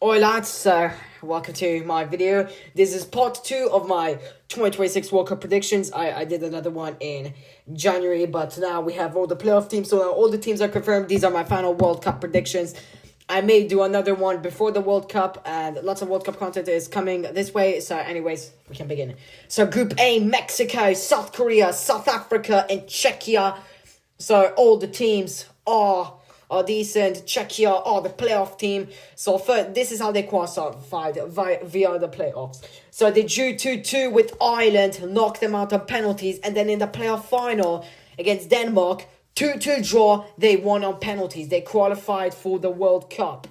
Oi lads, welcome to my video. This is part 2 of my 2026 World Cup predictions. I did another one in January, but now we have all the playoff teams, so now all the teams are confirmed. These are my final World Cup predictions. I may do another one before the World Cup, and lots of World Cup content is coming this way. So anyways, we can begin. So Group A, Mexico, South Korea, South Africa, and Czechia. So all the teams are decent. Czechia are the playoff team. So first, this is how they qualified via the playoffs. So they drew 2-2 with Ireland, knocked them out on penalties, and then in the playoff final against Denmark, 2-2 draw, they won on penalties. They qualified for the World Cup.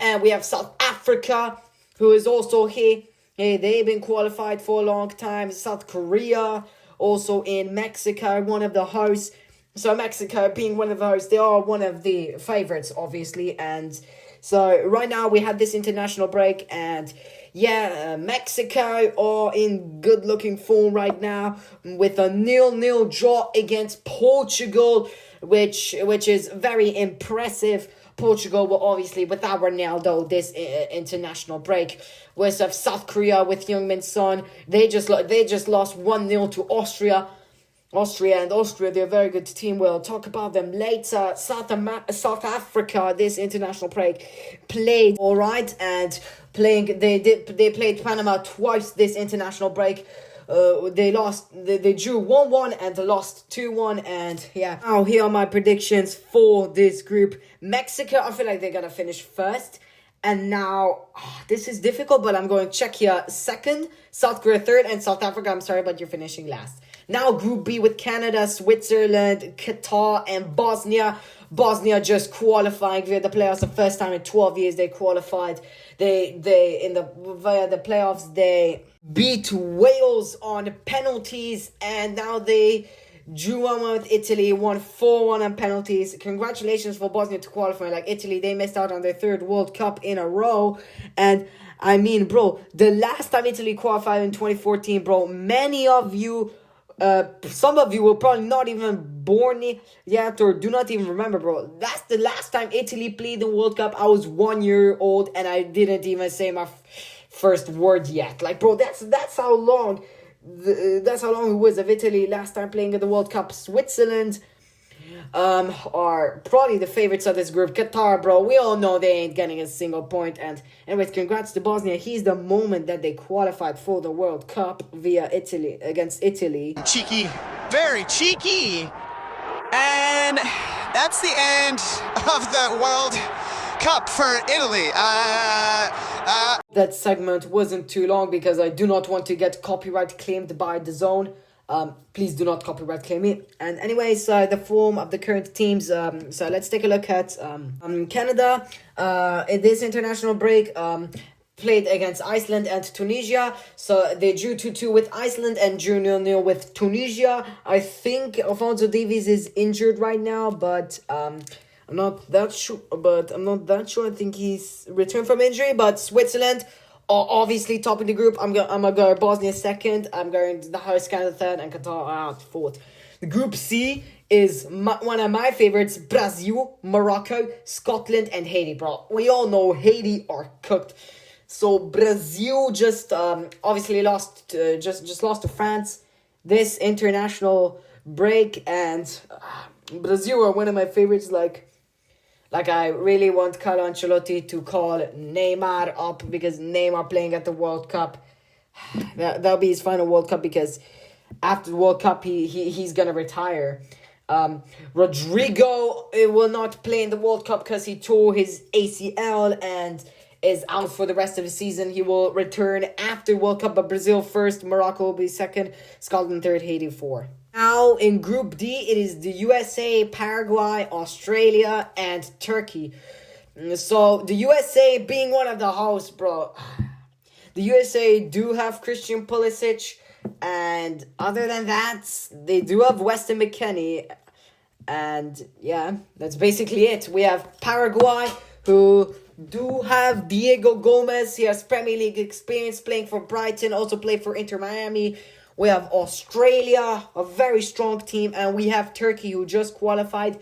And we have South Africa, who is also here. They've been qualified for a long time. South Korea, also in Mexico, one of the hosts. So Mexico being one of the hosts, they are one of the favorites, obviously. And so right now we had this international break, and yeah, Mexico are in good-looking form right now with a 0-0 draw against Portugal, which is very impressive. Portugal were obviously without Ronaldo this international break. Whereas of South Korea with Heung-min Son, they just lost 1-0 to Austria, they're a very good team. We'll talk about them later. South Africa, this international break, played all right, and they played Panama twice this international break. They drew 1-1 and lost 2-1, and yeah. Now here are my predictions for this group. Mexico, I feel like they're gonna finish first. And now, this is difficult, but I'm going Czechia second, South Korea third, and South Africa, I'm sorry, but you're finishing last. Now Group B with Canada, Switzerland, Qatar, and Bosnia. Bosnia just qualifying via the playoffs. The first time in 12 years they qualified. Via the playoffs, they beat Wales on penalties, and now they drew 1-1 with Italy, won 4-1 on penalties. Congratulations for Bosnia to qualify. Like Italy, they missed out on their third World Cup in a row. And I mean, bro, the last time Italy qualified in 2014, bro, some of you were probably not even born yet or do not even remember, bro. That's the last time Italy played the World Cup. I was 1 year old and I didn't even say my first word yet. Like, bro, that's how long it was of Italy last time playing at the World Cup. Switzerland are probably the favorites of this group. Qatar, bro, we all know they ain't getting a single point. And anyways, congrats to Bosnia. He's the moment that they qualified for the World Cup via Italy, against Italy. Cheeky, very cheeky. And that's the end of the World Cup for Italy. That segment wasn't too long because I do not want to get copyright claimed by DAZN. Please do not copyright claim me. And anyways, the form of the current teams. So let's take a look at Canada. In this international break, played against Iceland and Tunisia. So they drew 2-2 with Iceland and drew 0-0 with Tunisia. I think Alfonso Davies is injured right now, but I'm not that sure. I think he's returned from injury. But Switzerland are obviously topping the group. I'm gonna go Bosnia second. I'm going to the host Canada third, and Qatar fourth. The Group C is one of my favorites: Brazil, Morocco, Scotland, and Haiti. Bro, we all know Haiti are cooked. So Brazil just obviously lost just lost to France this international break, and Brazil are one of my favorites. Like I really want Carlo Ancelotti to call Neymar up, because Neymar playing at the World Cup, that'll be his final World Cup, because after the World Cup he's gonna retire. Rodrigo will not play in the World Cup because he tore his ACL and is out for the rest of the season. He will return after World Cup, but Brazil first, Morocco will be second, Scotland third, Haiti fourth. Now in Group D, it is the USA, Paraguay, Australia, and Turkey. So the USA being one of the hosts, bro. The USA do have Christian Pulisic, and other than that, they do have Weston McKennie. And yeah, that's basically it. We have Paraguay, who do have Diego Gomez. He has Premier League experience playing for Brighton, also played for Inter Miami. We have Australia, a very strong team, and we have Turkey, who just qualified,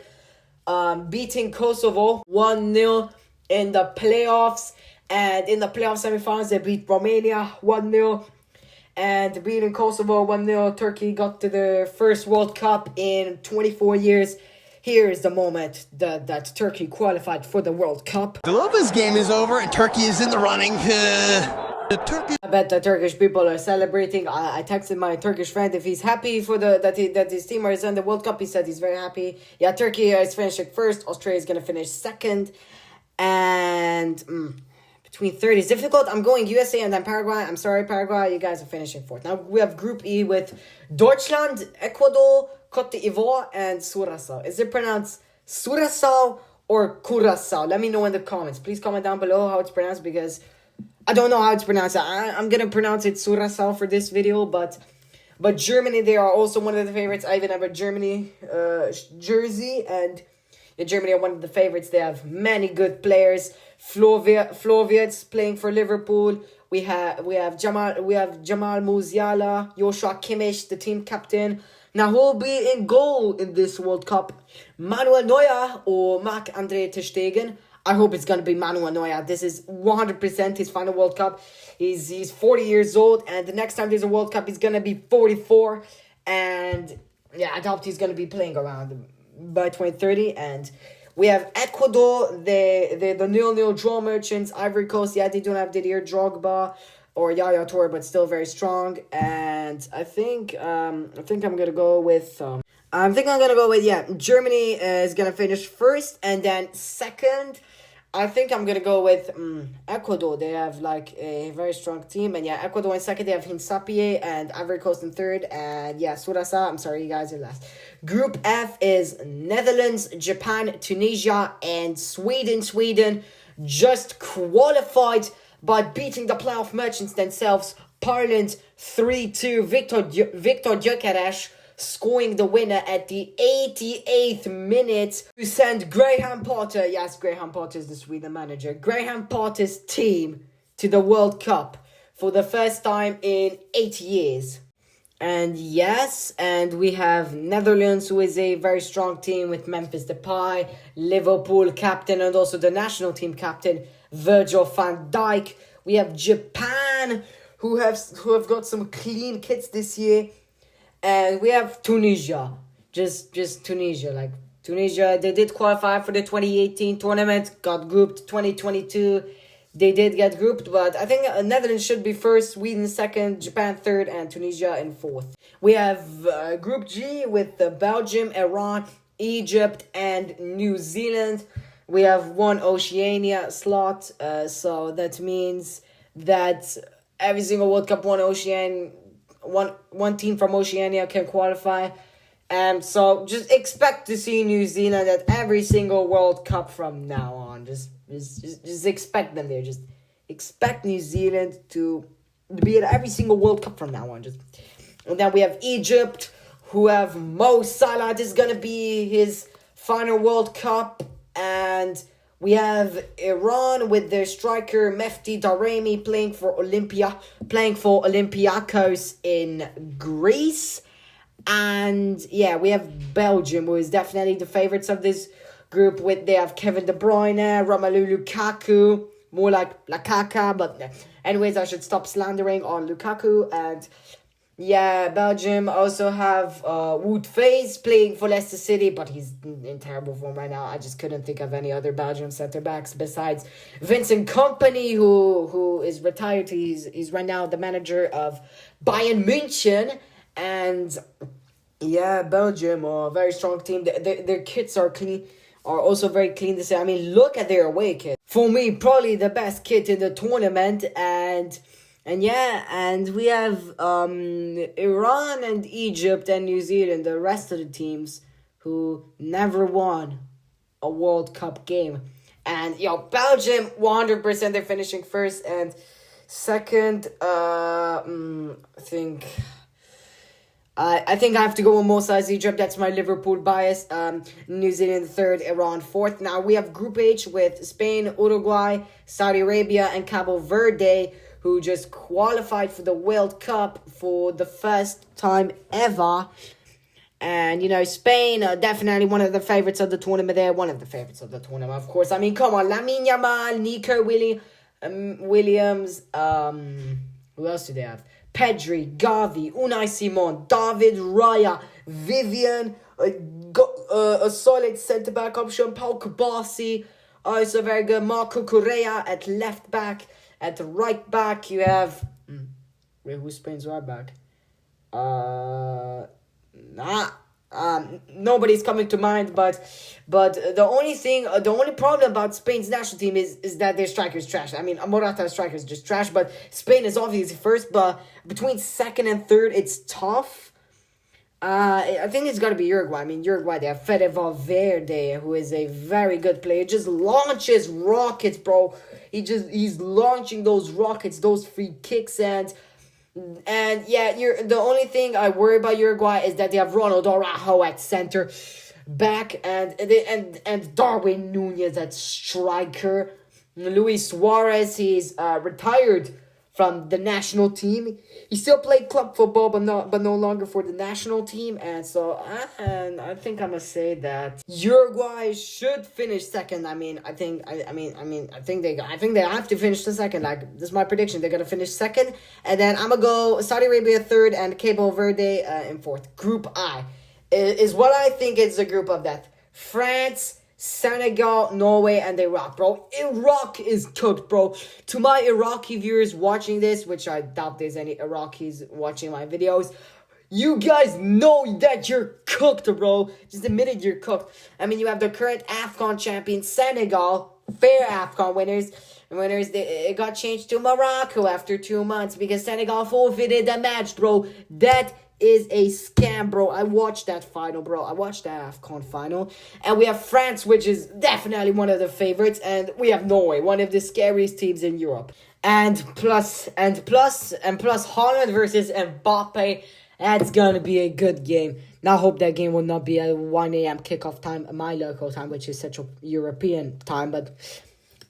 beating Kosovo 1-0 in the playoffs. And in the playoff semifinals, they beat Romania 1-0. And beating Kosovo 1-0. Turkey got to the first World Cup in 24 years. Here is the moment that Turkey qualified for the World Cup. The Lopez game is over and Turkey is in the running. I bet the Turkish people are celebrating. I texted my Turkish friend if he's happy for that his team is in the World Cup. He said he's very happy. Yeah, Turkey is finishing first. Australia is going to finish second. And between third is difficult. I'm going USA and then Paraguay. I'm sorry, Paraguay. You guys are finishing fourth. Now we have Group E with Deutschland, Ecuador, Cote d'Ivoire, and Curacao. Is it pronounced Curacao or Curacao? Let me know in the comments. Please comment down below how it's pronounced because I don't know how it's pronounced. I'm going to pronounce it Curacao for this video, but Germany, they are also one of the favorites. I even have a Germany jersey, and Germany are one of the favorites. They have many good players. Floviet's playing for Liverpool. We have Jamal Musiala, Joshua Kimmich, the team captain. Now, who will be in goal in this World Cup? Manuel Neuer or Marc-Andre ter Stegen? I hope it's going to be Manuel Neuer. This is 100% his final World Cup. He's 40 years old, and the next time there's a World Cup, he's going to be 44. And yeah, I doubt he's going to be playing around by 2030. And we have Ecuador, the 0-0 draw merchants. Ivory Coast, yeah, they don't have Didier Drogba or Yaya Toure, but still very strong. And I think I'm gonna go with Germany is gonna finish first, and then second, I think I'm gonna go with Ecuador. They have like a very strong team, and yeah, Ecuador in second. They have Hinsapie and Ivory Coast in third, and yeah, Surasa. I'm sorry, you guys are last. Group F is Netherlands, Japan, Tunisia, and Sweden. Sweden just qualified by beating the playoff merchants themselves. Poland 3-2. Victor Gyökeres scoring the winner at the 88th minute to send Graham Potter, yes, Graham Potter is the Sweden manager, Graham Potter's team to the World Cup for the first time in 8 years. And yes, and we have Netherlands, who is a very strong team with Memphis Depay, Liverpool captain, and also the national team captain, Virgil van Dijk. We have Japan, who have got some clean kits this year. And we have Tunisia, just Tunisia. Like Tunisia, they did qualify for the 2018 tournament, got grouped 2022. They did get grouped, but I think Netherlands should be first, Sweden second, Japan third, and Tunisia in fourth. We have Group G with Belgium, Iran, Egypt, and New Zealand. We have one Oceania slot, so that means that every single World Cup one team from Oceania can qualify. So just expect to see New Zealand at every single World Cup from now on. Just expect them there. Just expect New Zealand to be at every single World Cup from now on. And then we have Egypt, who have Mo Salah. This is gonna be his final World Cup. And we have Iran with their striker Mehdi Daremi playing for Olympiacos in Greece. And yeah, we have Belgium, who is definitely the favorites of this group. They have Kevin De Bruyne, Romelu Lukaku, more like Lakaka, but anyways, I should stop slandering on Lukaku. And yeah, Belgium also have Wout Faes playing for Leicester City, but he's in terrible form right now. I just couldn't think of any other Belgium centre-backs besides Vincent Kompany, who is retired. He's right now the manager of Bayern München. And yeah, Belgium are a very strong team. Their kits are also very clean to say. I mean, look at their away kit. For me, probably the best kit in the tournament. And yeah, and we have Iran and Egypt and New Zealand, the rest of the teams who never won a World Cup game. And Belgium, 100% they're finishing first, and second, I think I have to go with Mo Salah's Egypt. That's my Liverpool bias. New Zealand third, Iran fourth. Now we have Group H with Spain, Uruguay, Saudi Arabia, and Cabo Verde, who just qualified for the World Cup for the first time ever. And, Spain are definitely one of the favorites of the tournament. They're one of the favorites of the tournament, of course. I mean, come on. Lamine Yamal, Nico Williams. Williams. Who else do they have? Pedri, Gavi, Unai Simon, David Raya, Vivian, a solid centre back option. Paul Kabasi, also very good. Marco Correa at left back. At right back, you have. Wait, who's Spain's right back? Nobody's coming to mind, but the only problem about Spain's national team is that their striker's trash. I mean, Morata's striker is just trash, but Spain is obviously first, but between second and third, it's tough. I think it's got to be Uruguay. I mean, Uruguay, they have Fede Valverde, who is a very good player. Just launches rockets, bro. He's launching those rockets, those free kicks, and yeah, the only thing I worry about Uruguay is that they have Ronald Araujo at center back and Darwin Nunez at striker. Luis Suarez, he's retired from the national team. He still played club football, but no longer for the national team. And so I think I'm gonna say that Uruguay should finish second. I think they have to finish the second. Like, this is my prediction. They're gonna finish second, and then I'm gonna go Saudi Arabia third and Cabo Verde in fourth. Group I is what I think is a group of that: France, Senegal, Norway, and Iraq, bro. Iraq is cooked, bro. To my Iraqi viewers watching this, which I doubt there's any Iraqis watching my videos, you guys know that you're cooked, bro. Just admit it, you're cooked. I mean, you have the current AFCON champion, Senegal, fair AFCON winners. It got changed to Morocco after 2 months because Senegal forfeited the match, bro. That is a scam, bro. I watched that final, bro. I watched that AFCON final. And we have France, which is definitely one of the favorites. And we have Norway, one of the scariest teams in Europe. And plus Holland versus Mbappe. That's gonna be a good game. Now I hope that game will not be at 1 a.m. kickoff time, my local time, which is Central European time. But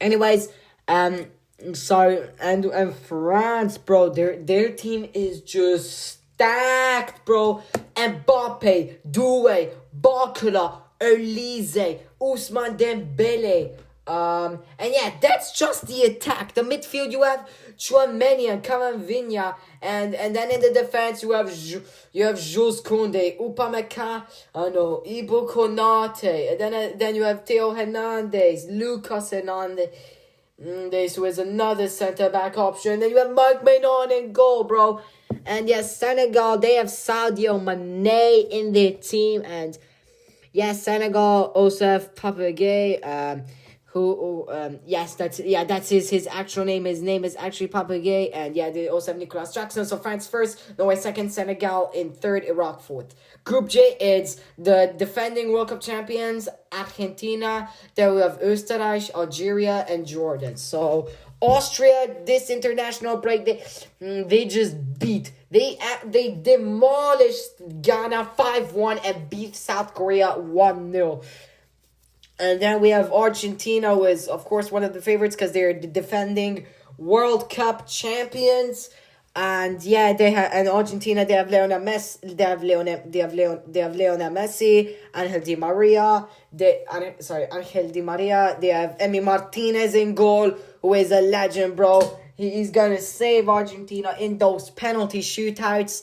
anyways, so and France, bro, their team is just stacked, bro. Mbappe, Doué, Barcola, Elise, Ousmane Dembele. And yeah, that's just the attack. The midfield, you have Chouameni and Camavinga, and then in the defense you have Jules Koundé, Upamecano, Ibu Konate, and then you have Theo Hernandez, Lucas Hernandez. Who is another centre back option. Then you have Marc Maignan in goal, bro. And yes, Senegal, they have Sadio Mane in their team. And yes, Senegal also have Papa Gueye, that's his actual name. His name is actually Papa Gueye. And yeah, they also have Nicolas Jackson. So France first, Norway second, Senegal in third, Iraq fourth. Group J is the defending World Cup champions, Argentina. Then we have Österreich, Algeria, and Jordan. So Austria, this international break, they just beat. They demolished Ghana 5-1 and beat South Korea 1-0. And then we have Argentina, who is, of course, one of the favorites because they're the defending World Cup champions. And yeah, Argentina, they have Lionel Messi, Angel Di Maria, Angel Di Maria. They have Emi Martinez in goal, who is a legend, bro. He's gonna save Argentina in those penalty shootouts.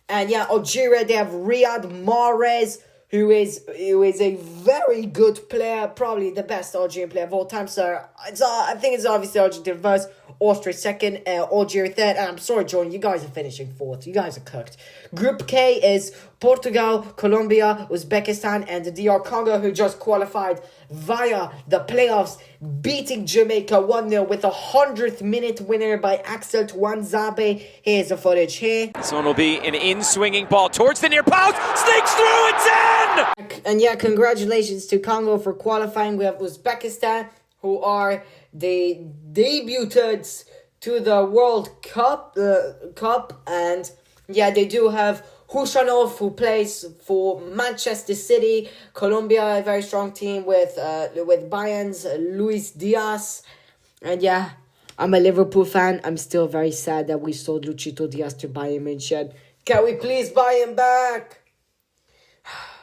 And yeah, Algeria, they have Riyad Mahrez, who is a very good player, probably the best Algerian player of all time. So I think it's obviously Argentina first, Austria second, Algeria third. And I'm sorry, Jordan, you guys are finishing fourth. You guys are cooked. Group K is Portugal, Colombia, Uzbekistan, and the DR Congo, who just qualified via the playoffs, beating Jamaica 1-0 with a 100th minute winner by Axel Tuanzebe. Here's the footage here. This one will be an in-swinging ball towards the near post. Sneaks through, it's in! And yeah, congratulations to Congo for qualifying. We have Uzbekistan, who are the debutants to the World Cup. And yeah, they do have Hushanov, who plays for Manchester City. Colombia, a very strong team with Bayern's Luis Diaz. And yeah, I'm a Liverpool fan. I'm still very sad that we sold Luchito Diaz to Bayern München. Can we please buy him back?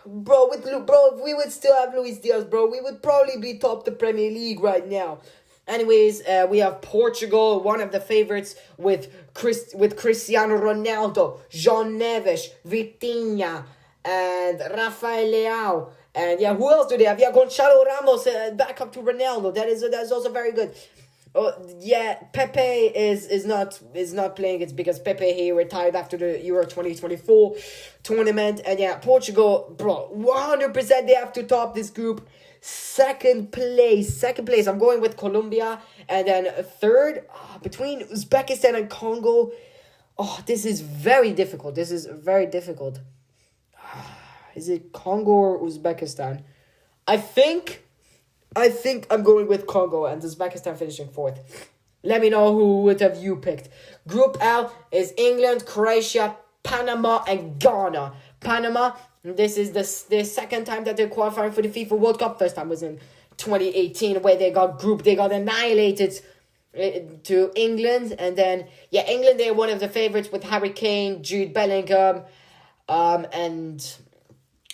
Bro, if we would still have Luis Diaz, bro, we would probably be top the Premier League right now. Anyways, we have Portugal, one of the favorites with Cristiano Ronaldo, João Neves, Vitinha, and Rafael Leao. And yeah, who else do they have? Yeah, Gonçalo Ramos, back up to Ronaldo. That's also very good. Yeah, Pepe is not playing. It's because Pepe, he retired after the Euro 2024 tournament. And yeah, Portugal, bro, 100% they have to top this group. Second place. I'm going with Colombia, and then third between Uzbekistan and Congo. Oh, this is very difficult. Is it Congo or Uzbekistan? I think I'm going with Congo and Uzbekistan finishing fourth. Let me know who would have you picked. Group L is England, Croatia, Panama, and Ghana. Panama, this is the second time that they're qualifying for the FIFA World Cup. First time was in 2018, where they got annihilated to England. And then, yeah, England, they're one of the favorites with Harry Kane, Jude Bellingham, and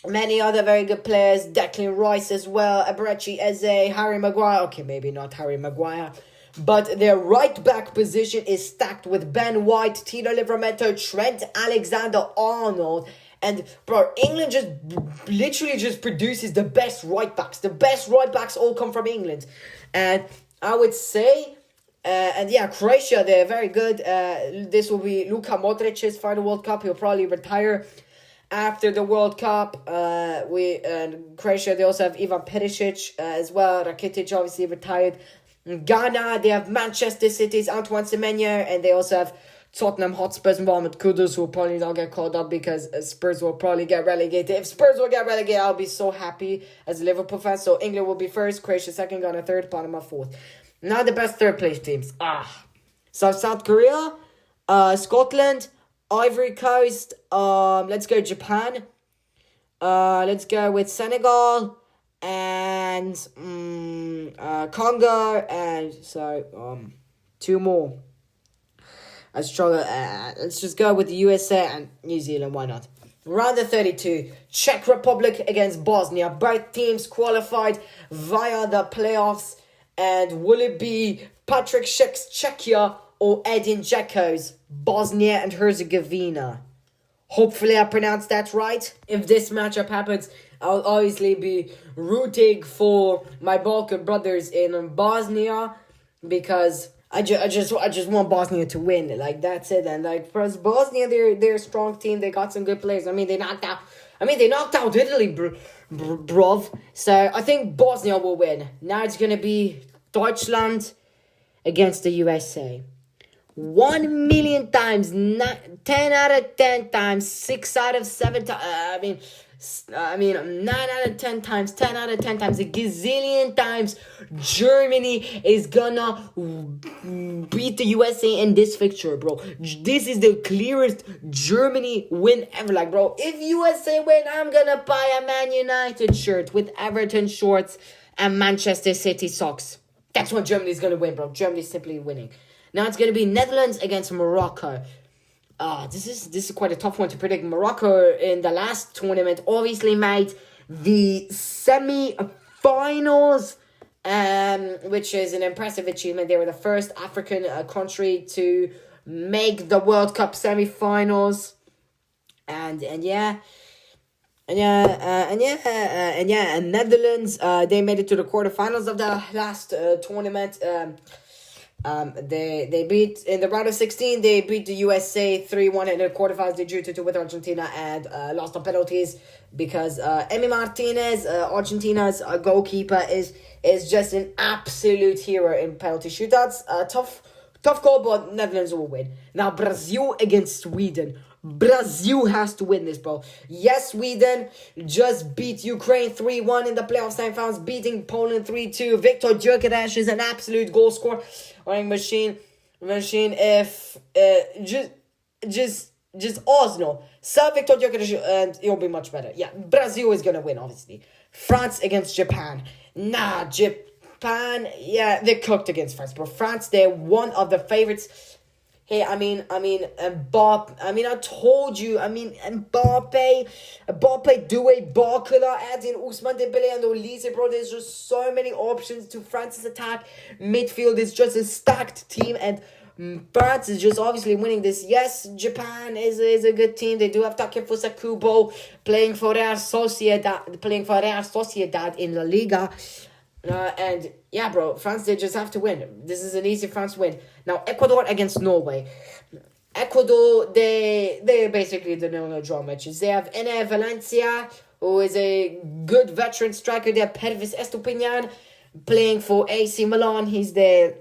many other very good players. Declan Rice as well, Eberechi Eze, Harry Maguire. Okay, maybe not Harry Maguire. But their right back position is stacked with Ben White, Tino Livramento, Trent Alexander-Arnold. And, bro, England literally produces the best right backs. The best right backs all come from England. And I would say, and yeah, Croatia, they're very good. This will be Luka Modric's final World Cup. He'll probably retire after the World Cup. Croatia, they also have Ivan Perisic as well. Rakitic obviously retired. Ghana, they have Manchester City's Antoine Semenyo, and they also have Tottenham Hotspur's Mohamed Kudus, who will probably not get called up because Spurs will probably get relegated. If Spurs will get relegated, I'll be so happy as a Liverpool fan. So England will be first, Croatia second, Ghana third, Panama fourth. Now the best third place teams. South Korea, Scotland, Ivory Coast, let's go Japan. Let's go with Senegal and Congo, and two more. I struggle. Let's just go with the USA and New Zealand. Why not? Round of 32. Czech Republic against Bosnia. Both teams qualified via the playoffs. And will it be Patrick Schick's Czechia or Edin Dzeko's Bosnia and Herzegovina? Hopefully I pronounced that right. If this matchup happens, I'll obviously be rooting for my Balkan brothers in Bosnia, because I just want Bosnia to win. Like, that's it. And like, for us, Bosnia, they're a strong team. They got some good players. I mean, they knocked out Italy, bruv. So I think Bosnia will win. Now it's gonna be Deutschland against the USA. 1 million times, 10 out of 10 times, 6 out of 7 times. I mean, 9 out of 10 times, 10 out of 10 times, a gazillion times, Germany is gonna beat the USA in this fixture, bro. This is the clearest Germany win ever. Like, bro, if USA win, I'm gonna buy a Man United shirt with Everton shorts and Manchester City socks. That's when Germany's gonna win, bro. Germany's simply winning. Now it's gonna be Netherlands against Morocco. This is quite a tough one to predict. Morocco in the last tournament obviously made the semi-finals, which is an impressive achievement. They were the first African country to make the World Cup semi-finals, and Netherlands, they made it to the quarterfinals of the last tournament. They beat, in the round of 16, they beat the USA 3-1, in the quarterfinals they drew 2-2 with Argentina and lost on penalties because Emi Martinez, Argentina's goalkeeper, is just an absolute hero in penalty shootouts. Tough goal, but Netherlands will win. Now Brazil against Sweden. Brazil has to win this, bro. Yes, Sweden just beat Ukraine 3-1 in the playoff semifinals, beating Poland 3-2. Viktor Gyökeres is an absolute goal scoring machine. If just Arsenal sub Viktor Gyökeres, and it'll be much better. Yeah, Brazil is gonna win, obviously. France against Japan. Japan, yeah, they cooked against France, but France, they're one of the favorites. Hey, Mbappe. I told you. Mbappe, Doué, Barcola, adding Ousmane Dembele and Olise, bro. There's just so many options to France's attack. Midfield is just a stacked team, and France is just obviously winning this. Yes, Japan is a good team. They do have Takefusa Kubo playing for Real Sociedad in La Liga. And yeah, bro, France, they just have to win. This is an easy France win. Now, Ecuador against Norway. Ecuador, they're basically the no draw matches. They have Ene Valencia, who is a good veteran striker. They have Pervis Estupiñán playing for AC Milan. He's the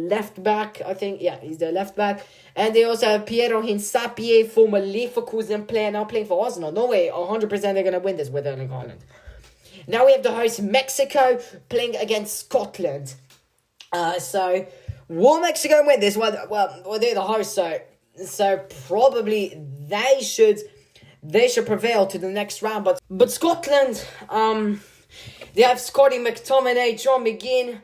left back, I think. Yeah, he's the left back. And they also have Piero Hincapié, former Leverkusen player, now playing for Arsenal. No way, 100% they're going to win this with Erling Haaland. Now we have the host Mexico playing against Scotland. So will Mexico win this? Well, they're the host, so probably they should prevail to the next round. But Scotland, they have Scotty McTominay, John McGinn,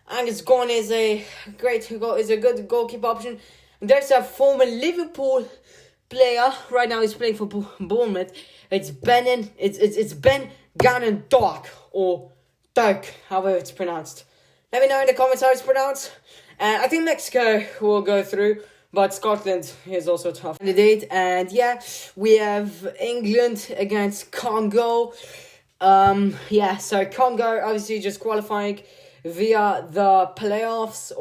Angus Gunn is a good goalkeeper option. And there's a former Liverpool player. Right now he's playing for Bournemouth. It's Ben Gannon Dark, or Dirk, however it's pronounced. Let me know in the comments how it's pronounced. I think Mexico will go through, but Scotland is also a tough candidate. And yeah, we have England against Congo. So Congo obviously just qualifying via the playoffs,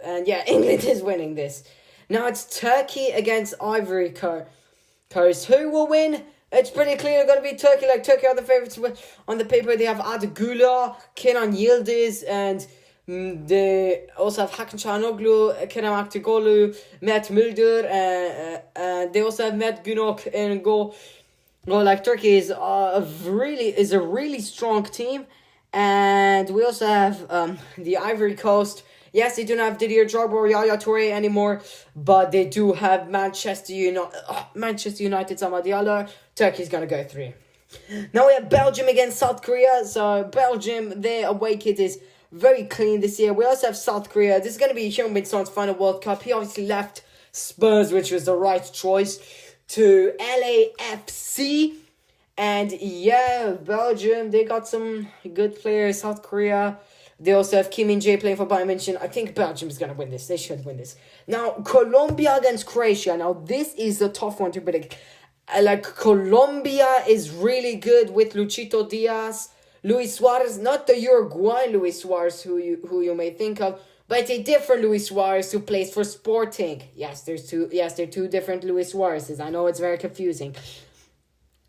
and England is winning this. Now it's Turkey against Ivory Coast. Who will win? It's pretty clear going to be Turkey. Like, Turkey are the favourites on the paper. They have Adegula, Kenan Yildiz, and they also have Hakan Çalhanoğlu, Kerem Aktürkoğlu, Mert Müldür, and they also have Mert Günok in goal. Well, like, Turkey is a really strong team. And we also have the Ivory Coast. Yes, they do not have Didier Drogba or Yaya Toure anymore, but they do have Manchester United's Amad Diallo. Turkey's going to go through. Now we have Belgium against South Korea. So Belgium, their away kit is very clean this year. We also have South Korea. This is going to be Heung-min Son's final World Cup. He obviously left Spurs, which was the right choice, to LAFC. And yeah, Belgium, they got some good players. South Korea, they also have Kim Min-jae playing for Bayern München. I think Belgium is going to win this. They should win this. Now, Colombia against Croatia. Now, this is a tough one to predict. Colombia is really good with Luchito Diaz, Luis Suarez, not the Uruguayan Luis Suarez who you may think of, but it's a different Luis Suarez who plays for Sporting. Yes, there are two different Luis Suarezes. I know it's very confusing.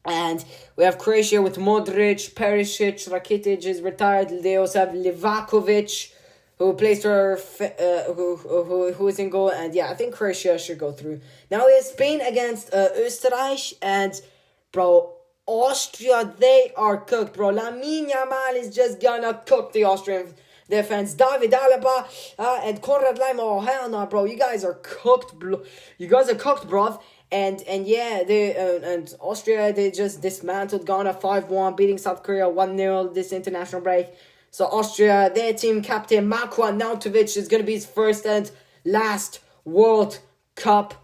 And we have Croatia with Modric, Perisic, Rakitic is retired. They also have Livakovic, who plays for who is in goal. And yeah, I think Croatia should go through. Now we have Spain against Österreich, and bro, Austria, they are cooked, bro. Lamine Yamal is just gonna cook the Austrian defense. David Alaba and Konrad Laimer. Oh hell no, bro! You guys are cooked, bro. And and Austria, they just dismantled Ghana 5-1, beating South Korea 1-0 this international break. So Austria, their team captain Marko Arnautovic is going to be his first and last World Cup.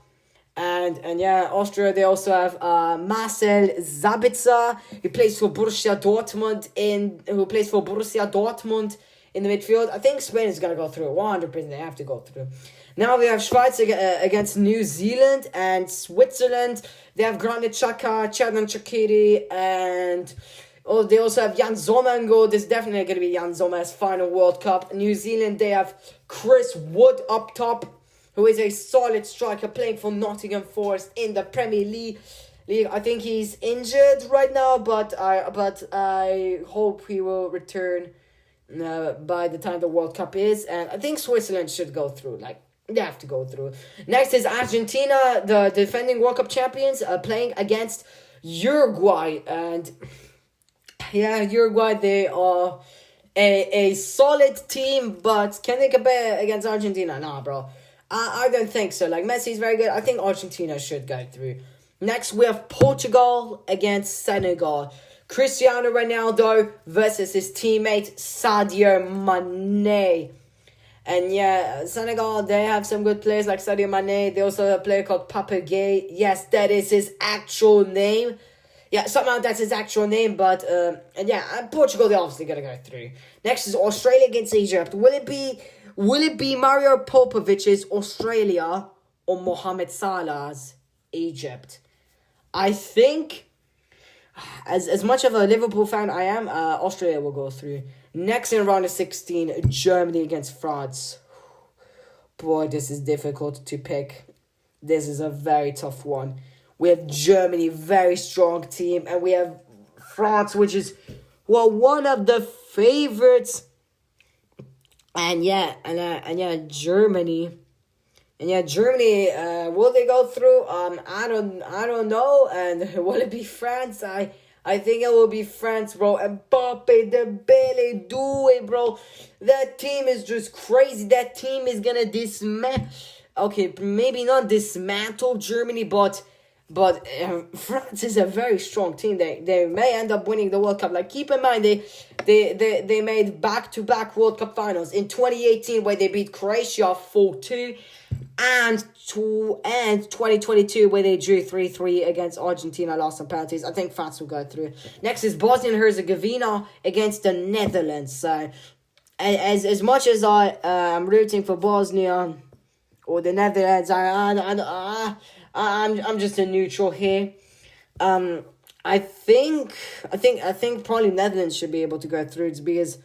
And Austria, they also have Marcel Sabitzer, who plays for Borussia Dortmund in the midfield. I think Spain is going to go through. 100%, they have to go through. Now we have Schweiz against New Zealand and Switzerland. They have Granit Xhaka, Xherdan Shaqiri, and they also have Jan Sommer in goal. This is definitely going to be Jan Sommer's final World Cup. New Zealand, they have Chris Wood up top, who is a solid striker playing for Nottingham Forest in the Premier League. I think he's injured right now, but I hope he will return by the time the World Cup is. And I think Switzerland should go through. They have to go through. Next is Argentina, the defending World Cup champions, playing against Uruguay. And yeah, Uruguay, they are a solid team, but can they compare against Argentina? Nah, bro. I don't think so. Messi's very good. I think Argentina should go through. Next, we have Portugal against Senegal. Cristiano Ronaldo versus his teammate Sadio Mane. And yeah, Senegal, they have some good players like Sadio Mane. They also have a player called Papa Gueye. Yes, that is his actual name. Yeah, somehow that's his actual name, but, and yeah, Portugal, they're obviously gonna go through. Next is Australia against Egypt. Will it be Mario Popovic's Australia or Mohamed Salah's Egypt? I think, as much of a Liverpool fan I am, Australia will go through. Next in round of 16, Germany against France. Boy, this is difficult to pick. This is a very tough one. We have Germany, very strong team, and we have France, which is, well, one of the favorites. And Germany. And yeah, Germany, will they go through? I don't know. And will it be France? I think it will be France, bro. Mbappe, Dembele, do it, bro. That team is just crazy. That team is gonna dismantle. Okay, maybe not dismantle Germany, but France is a very strong team. They may end up winning the World Cup. Like, keep in mind, they made back-to-back World Cup finals in 2018, where they beat Croatia 4-2, and 2022, where they drew 3-3 against Argentina, lost on penalties. I think France will go through. Next is Bosnia and Herzegovina against the Netherlands. So, as much as I'm rooting for Bosnia or the Netherlands, I'm just a neutral here. I think probably Netherlands should be able to go through. It's because,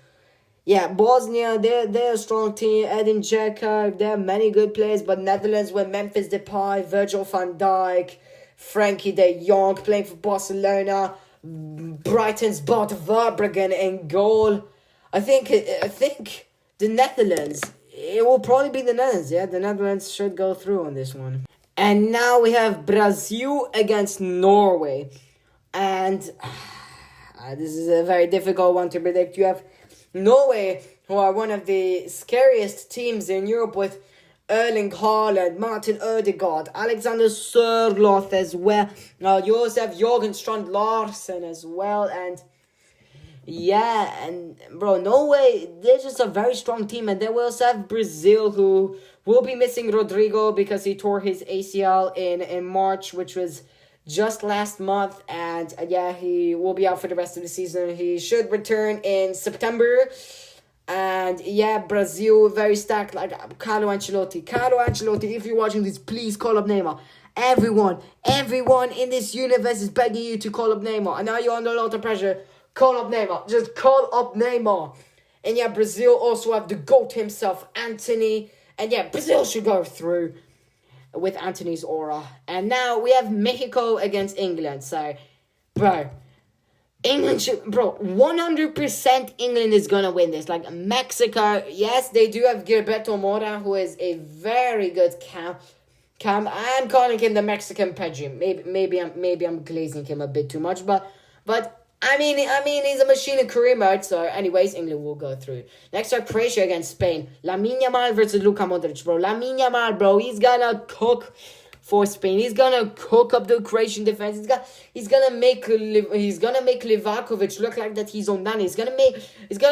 yeah, Bosnia, they're a strong team. Edin Dzeko, there are many good players, but Netherlands with Memphis Depay, Virgil van Dijk, Frankie de Jong playing for Barcelona, Brighton's Bart Verbruggen in goal. I think the Netherlands, it will probably be the Netherlands. Yeah, the Netherlands should go through on this one. And now we have Brazil against Norway. And this is a very difficult one to predict. You have Norway, who are one of the scariest teams in Europe, with Erling Haaland, Martin Ødegaard, Alexander Sørloth as well. Now you also have Jørgen Strand Larsen as well. And yeah, and bro, Norway, they're just a very strong team. And then we also have Brazil, who will be missing Rodrigo because he tore his ACL in March, which was just last month. And yeah, he will be out for the rest of the season. He should return in September. And yeah, Brazil, very stacked, like Carlo Ancelotti. Carlo Ancelotti, if you're watching this, please call up Neymar. Everyone in this universe is begging you to call up Neymar. And now you're under a lot of pressure. Call up Neymar. Just call up Neymar. And yeah, Brazil also have the GOAT himself, Anthony. And yeah, Brazil should go through with Anthony's aura. And now we have Mexico against England. So, bro, England should, 100% England is gonna win this. Like, Mexico, yes, they do have Gilberto Mora, who is a very good cam. I'm calling him the Mexican Pedri. Maybe I'm glazing him a bit too much, but I mean, he's a machine in career mode. So, anyways, England will go through. Next are Croatia against Spain. Lamine Yamal versus Luka Modric, bro. Lamine Yamal, bro, he's gonna cook for Spain. He's gonna cook up the Croatian defense. He's gonna make Livakovic look like that he's Onana. He's gonna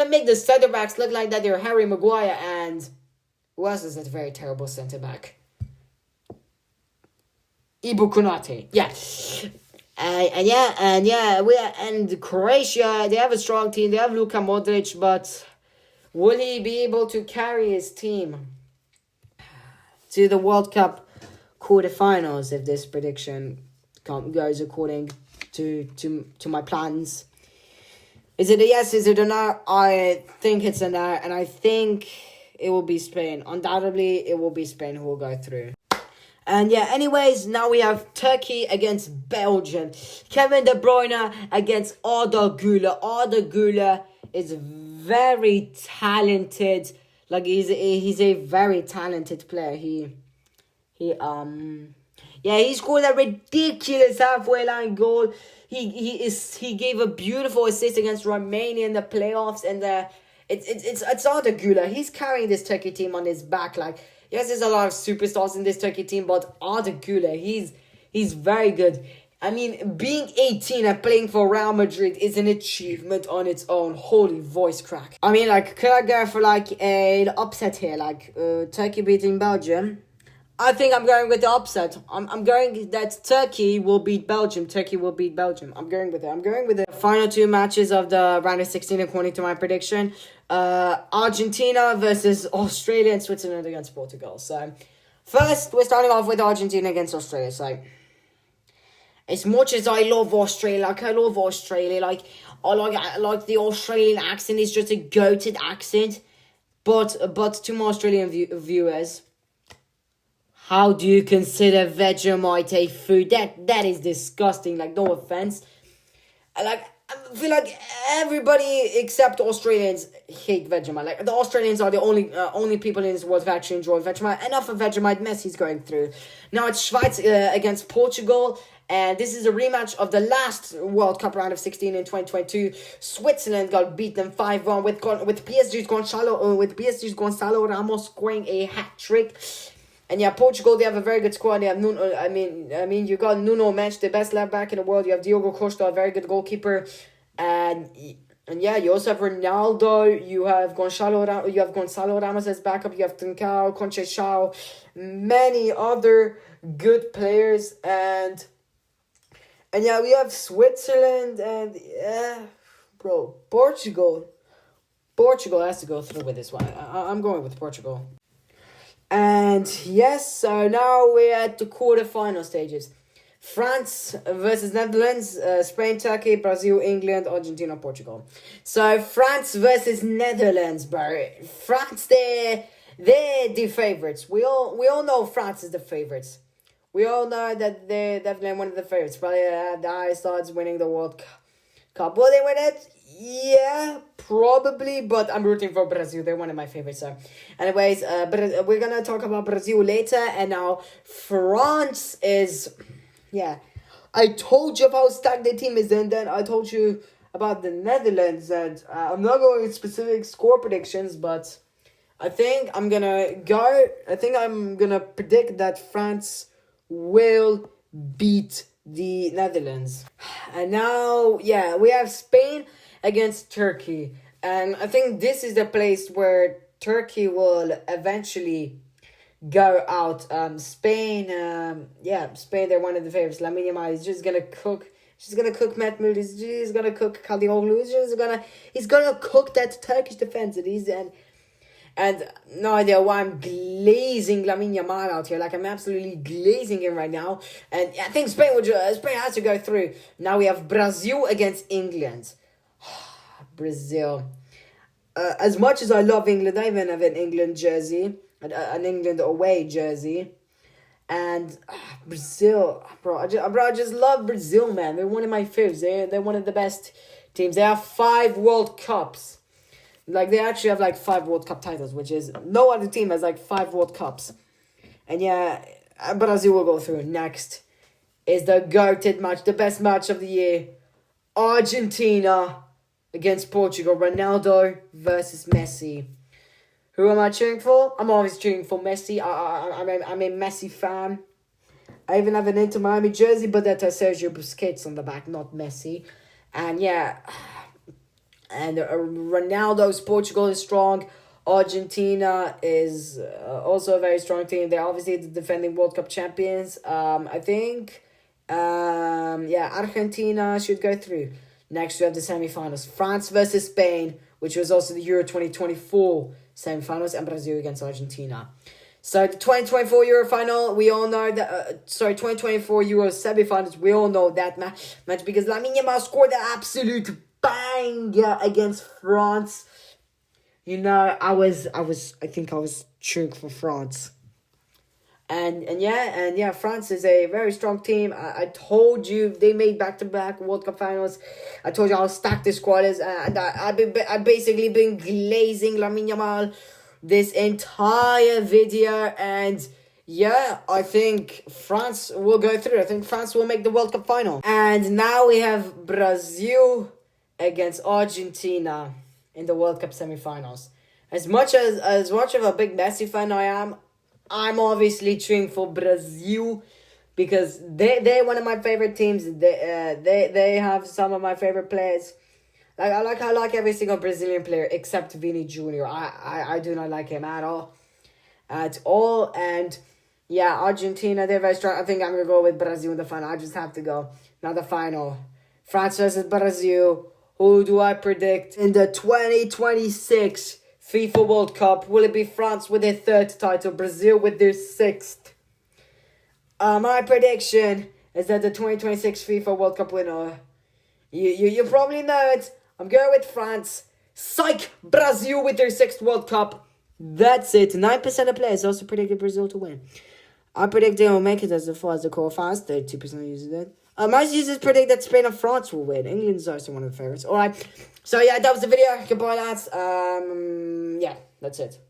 make the center backs look like that they're Harry Maguire. And who else is that very terrible center back? Ibu Konate. Yeah. And Croatia, they have a strong team. They have Luka Modric, but will he be able to carry his team to the World Cup quarterfinals if this prediction goes according to my plans? Is it a yes? Is it a no? I think it's a no, and I think it will be Spain. Undoubtedly, it will be Spain who will go through. And yeah, anyways, now we have Turkey against Belgium. Kevin De Bruyne against Arda Güler. Arda Güler is very talented. Like, he's a very talented player. He scored a ridiculous halfway line goal. He gave a beautiful assist against Romania in the playoffs, and it's Arda Güler. He's carrying this Turkey team on his back. Like, yes, there's a lot of superstars in this Turkey team, but Arda Güler, he's very good. I mean, being 18 and playing for Real Madrid is an achievement on its own. Holy voice crack. I mean, like, could I go for, like, an upset here? Like, Turkey beating Belgium? I think I'm going with the upset. I'm going that Turkey will beat Belgium. Turkey will beat Belgium. I'm going with it. I'm going with the final two matches of the round of 16 according to my prediction. Argentina versus Australia and Switzerland against Portugal. So, first, we're starting off with Argentina against Australia. So, as much as I love Australia, like, I like the Australian accent. It's just a goated accent. But to my Australian viewers, how do you consider Vegemite a food? That is disgusting. Like, no offense. I feel like everybody except Australians hate Vegemite. Like, the Australians are the only people in this world who actually enjoy Vegemite. Enough of Vegemite. Messi's going through. Now it's Schweiz against Portugal. And this is a rematch of the last World Cup round of 16 in 2022. Switzerland got beaten 5-1 with PSG's Gonçalo Ramos scoring a hat trick. And yeah, Portugal, they have a very good squad. They have Nuno. I mean, you got Nuno Mendes, the best left back in the world. You have Diogo Costa, a very good goalkeeper, and yeah, you also have Ronaldo. You have Gonçalo Ramos as backup. You have Trincao, Conceição, many other good players, and yeah, we have Switzerland and Portugal. Portugal has to go through with this one. I'm going with Portugal. And yes, so now we're at the quarterfinal stages. France versus Netherlands, Spain, Turkey, Brazil, England, Argentina, Portugal. So France versus Netherlands, bro. France, they're the favorites. We all know France is the favorites. We all know that they're definitely one of the favorites. Probably the highest odds winning the World Cup. Will they win it? Yeah, probably, but I'm rooting for Brazil. They're one of my favorites. So, anyways, but we're gonna talk about Brazil later. And now France is, yeah. I told you about how stacked the team is, and then I told you about the Netherlands. And I'm not going with specific score predictions, but I think I'm gonna predict that France will beat the Netherlands. And now, yeah, we have Spain against Turkey, and I think this is the place where Turkey will eventually go out. Spain, Spain, they're one of the favorites. Lamine Yamal is just gonna cook. She's gonna cook Matt Müller. He's gonna cook Kadioglu. He's gonna cook that Turkish defense. And no idea why I'm glazing Lamine Yamal out here. Like, I'm absolutely glazing him right now. And I think Spain has to go through. Now we have Brazil against England. Brazil. As much as I love England, I even have an England jersey. An England away jersey. And Brazil. Bro, I just love Brazil, man. They're one of my favorites. They're one of the best teams. They have 5 World Cups. Like, they actually have, like, 5 World Cup titles, which is... No other team has, like, 5 World Cups. And, yeah, Brazil will go through. Next is the goated match, the best match of the year. Argentina against Portugal. Ronaldo versus Messi. Who am I cheering for? I'm always cheering for Messi. I'm a Messi fan. I even have an Inter Miami jersey, but that has Sergio Busquets on the back, not Messi. And, yeah... And Ronaldo's Portugal is strong. Argentina is also a very strong team. They're obviously the defending World Cup champions. I think, Argentina should go through. Next, we have the semifinals. France versus Spain, which was also the Euro 2024 semifinals, and Brazil against Argentina. So, the 2024 Euro final, we all know that... 2024 Euro semifinals, we all know that match because Lamine Yamal scored an absolute banger against France. You know, I think I was cheering for France. And France is a very strong team. I told you they made back-to-back World Cup finals. I told you how stacked this squad is, and I've basically been glazing Lamine Yamal this entire video, and yeah, I think France will go through. I think France will make the World Cup final. And now we have Brazil against Argentina in the World Cup semifinals. As much of a big Messi fan I am, I'm obviously cheering for Brazil because they're one of my favorite teams. They have some of my favorite players. I like every single Brazilian player except Vini Jr. I do not like him at all. And yeah, Argentina, they're very strong. I think I'm gonna go with Brazil in the final. I just have to go. Now the final. France versus Brazil. Who do I predict in the 2026 FIFA World Cup? Will it be France with their 3rd title, Brazil with their 6th? My prediction is that the 2026 FIFA World Cup winner, you probably know it. I'm going with France. Psych! Brazil with their 6th World Cup. That's it. 9% of players also predicted Brazil to win. I predict they will make it as far as the quarterfinals. 32% users did. Most users predict that Spain and France will win. England's also one of the favorites. Alright. So yeah, that was the video. Goodbye, lads. Yeah, that's it. Bye.